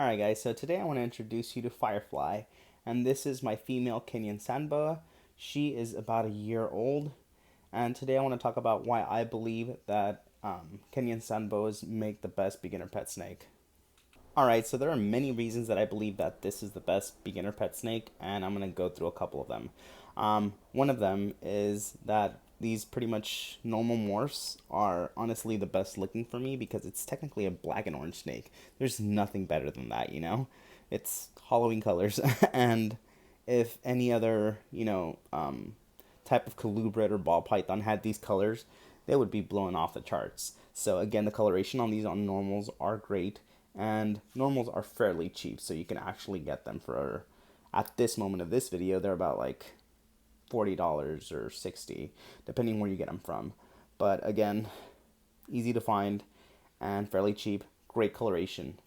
Alright guys, so today I want to introduce you to Firefly, and this is my female Kenyan sandboa. She is about a year old, and today I want to talk about why I believe that Kenyan sandboas make the best beginner pet snake. Alright, so there are many reasons that I believe that this is the best beginner pet snake, and I'm going to go through a couple of them. One of them is that these pretty much normal morphs are honestly the best looking for me because it's technically a black and orange snake. There's nothing better than that, you know? It's Halloween colors. And if any other, type of colubrid or ball python had these colors, they would be blowing off the charts. So again, the coloration on these on normals are great, and normals are fairly cheap, so you can actually get them for, at this moment of this video, they're about like $40 or 60, depending where you get them from. But again, easy to find and fairly cheap, great coloration.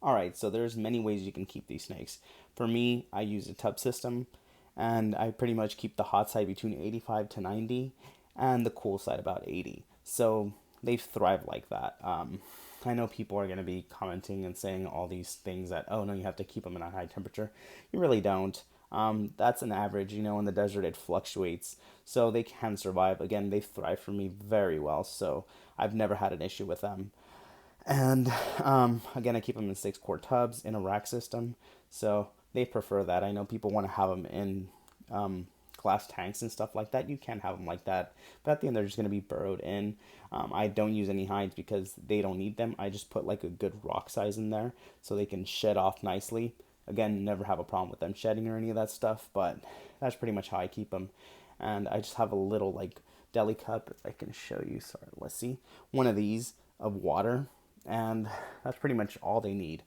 Alright, so there's many ways you can keep these snakes. For me, I use a tub system, and I pretty much keep the hot side between 85 to 90 and the cool side about 80. So they thrive like that. I know people are going to be commenting and saying all these things that, oh no, you have to keep them in a high temperature. You really don't. That's an average, in the desert it fluctuates. So they can survive. Again, they thrive for me very well. So I've never had an issue with them. And again, I keep them in 6 quart tubs in a rack system. So they prefer that. I know people want to have them in glass tanks and stuff like that. You can have them like that, but at the end they're just going to be burrowed in. I don't use any hides because they don't need them. I just put like a good rock size in there so they can shed off nicely. Again, never have a problem with them shedding or any of that stuff, but that's pretty much how I keep them. And I just have a little like deli cup, if I can show you. Sorry, let's see. One of these of water, and that's pretty much all they need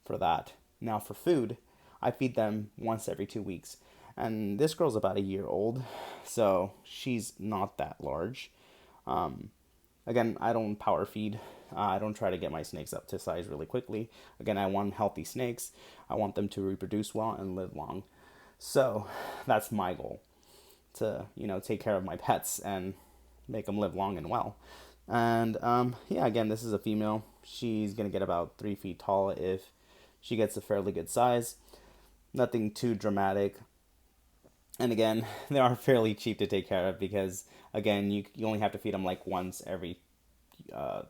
for that. Now for food, I feed them once every 2 weeks, and this girl's about a year old, so she's not that large. Um, Again, I don't power feed. I don't try to get my snakes up to size really quickly. Again, I want healthy snakes. I want them to reproduce well and live long. So that's my goal, to take care of my pets and make them live long and well. And yeah, again, this is a female. She's gonna get about 3 feet tall if she gets a fairly good size. Nothing too dramatic. And again, they are fairly cheap to take care of because again, you only have to feed them like once every uh,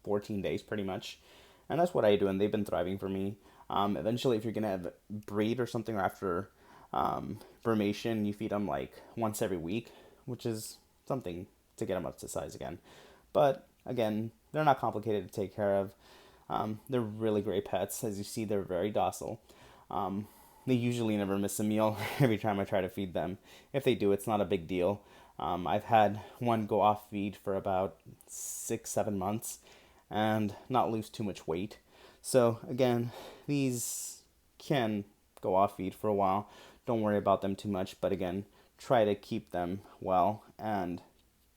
14 days pretty much. And that's what I do, and they've been thriving for me. Eventually, if you're gonna have breed or something, or after brumation, you feed them like once every week, which is something to get them up to size again. But again, they're not complicated to take care of. They're really great pets. As you see, they're very docile. Um, they usually never miss a meal every time I try to feed them. If they do, it's not a big deal. I've had one go off feed for about 6, 7 months and not lose too much weight. So again, these can go off feed for a while. Don't worry about them too much, but again, try to keep them well. And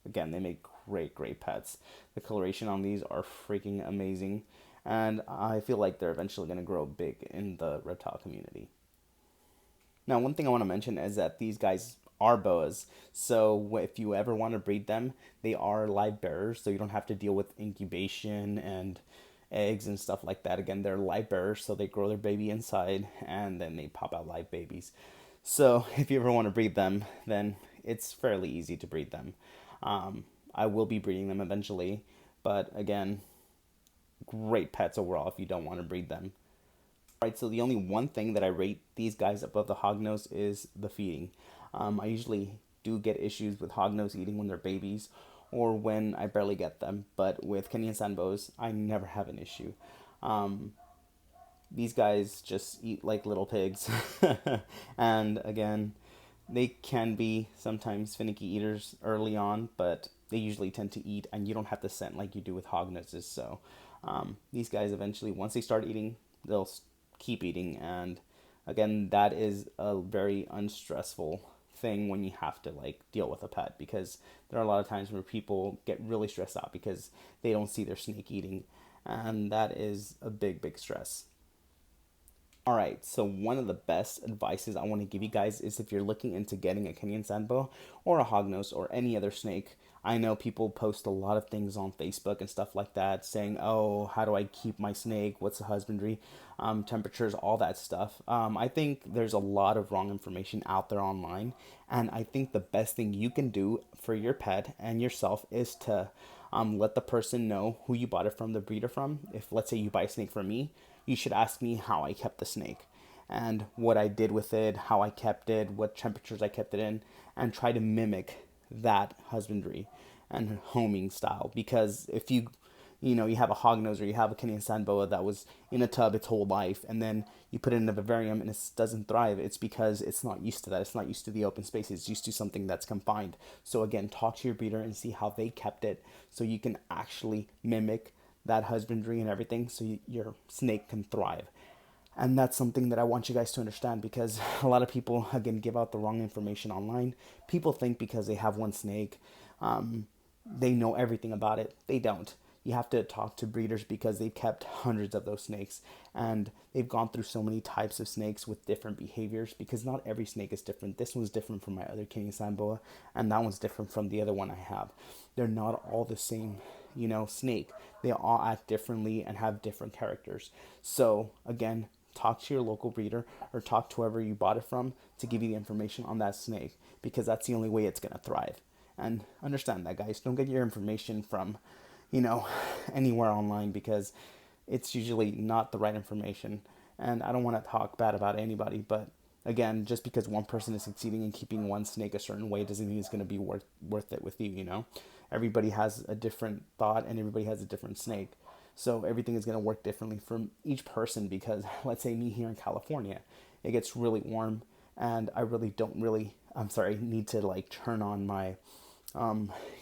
again, they make great pets. The coloration on these are freaking amazing, and I feel like they're eventually going to grow big in the reptile community. Now, one thing I want to mention is that these guys are boas. So if you ever want to breed them, they are live bearers, so you don't have to deal with incubation and eggs and stuff like that. Again, they're live bearers, so they grow their baby inside and then they pop out live babies. So if you ever want to breed them, then it's fairly easy to breed them. Um, I will be breeding them eventually, but again, great pets overall if you don't want to breed them. Right, so the only one thing that I rate these guys above the hognose is the feeding. I usually do get issues with hognose eating when they're babies or when I barely get them, but with Kenyan Sandboas, I never have an issue. Um, these guys just eat like little pigs. And again, they can be sometimes finicky eaters early on, but they usually tend to eat, and you don't have to scent like you do with hognoses. So these guys eventually, once they start eating, they'll keep eating. And again, that is a very unstressful thing when you have to like deal with a pet, because there are a lot of times where people get really stressed out because they don't see their snake eating, and that is a big stress. All right, so one of the best advices I want to give you guys is if you're looking into getting a Kenyan Sandbo or a hognose or any other snake, I know people post a lot of things on Facebook and stuff like that saying, oh, how do I keep my snake? What's the husbandry, temperatures, all that stuff. I think there's a lot of wrong information out there online. And I think the best thing you can do for your pet and yourself is to let the person know who you bought it from, the breeder from. If, let's say, you buy a snake from me, you should ask me how I kept the snake and what I did with it, how I kept it, what temperatures I kept it in, and try to mimic that husbandry and homing style. Because if you have a hognose or you have a Kenyan sandboa that was in a tub its whole life, and then you put it in a vivarium and it doesn't thrive, it's because it's not used to that. It's not used to the open space. It's used to something that's confined. So again, talk to your breeder and see how they kept it, so you can actually mimic that husbandry and everything, so your snake can thrive. And that's something that I want you guys to understand, because a lot of people, again, give out the wrong information online. People think because they have one snake, they know everything about it. They don't. You have to talk to breeders because they've kept hundreds of those snakes, and they've gone through so many types of snakes with different behaviors, because not every snake is different. This one's different from my other Kenyan Samboa, and that one's different from the other one I have. They're not all the same, snake. They all act differently and have different characters. So again, talk to your local breeder or talk to whoever you bought it from to give you the information on that snake, because that's the only way it's going to thrive. And understand that, guys. Don't get your information from, anywhere online, because it's usually not the right information. And I don't want to talk bad about anybody, but again, just because one person is succeeding in keeping one snake a certain way doesn't mean it's going to be worth it with you. Everybody has a different thought and everybody has a different snake. So everything is going to work differently from each person, because let's say me here in California, it gets really warm and I really don't really, I'm sorry, need to like turn on my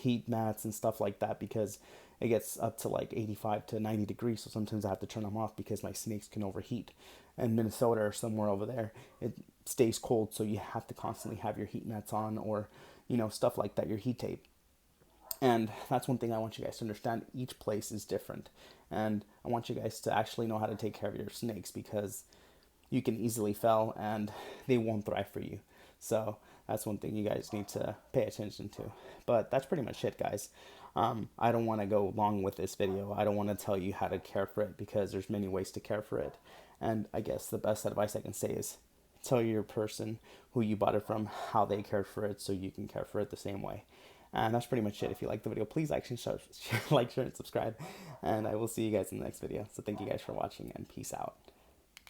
heat mats and stuff like that, because it gets up to like 85 to 90 degrees. So sometimes I have to turn them off because my snakes can overheat. In Minnesota or somewhere over there, it stays cold. So you have to constantly have your heat mats on, or, stuff like that, your heat tape. And that's one thing I want you guys to understand. Each place is different. And I want you guys to actually know how to take care of your snakes, because you can easily fail and they won't thrive for you. So that's one thing you guys need to pay attention to. But that's pretty much it, guys. I don't want to go long with this video. I don't want to tell you how to care for it, because there's many ways to care for it. And I guess the best advice I can say is tell your person who you bought it from how they cared for it, so you can care for it the same way. And that's pretty much it. If you like the video, please like, share, like, share, and subscribe. And I will see you guys in the next video. So thank you guys for watching, and peace out.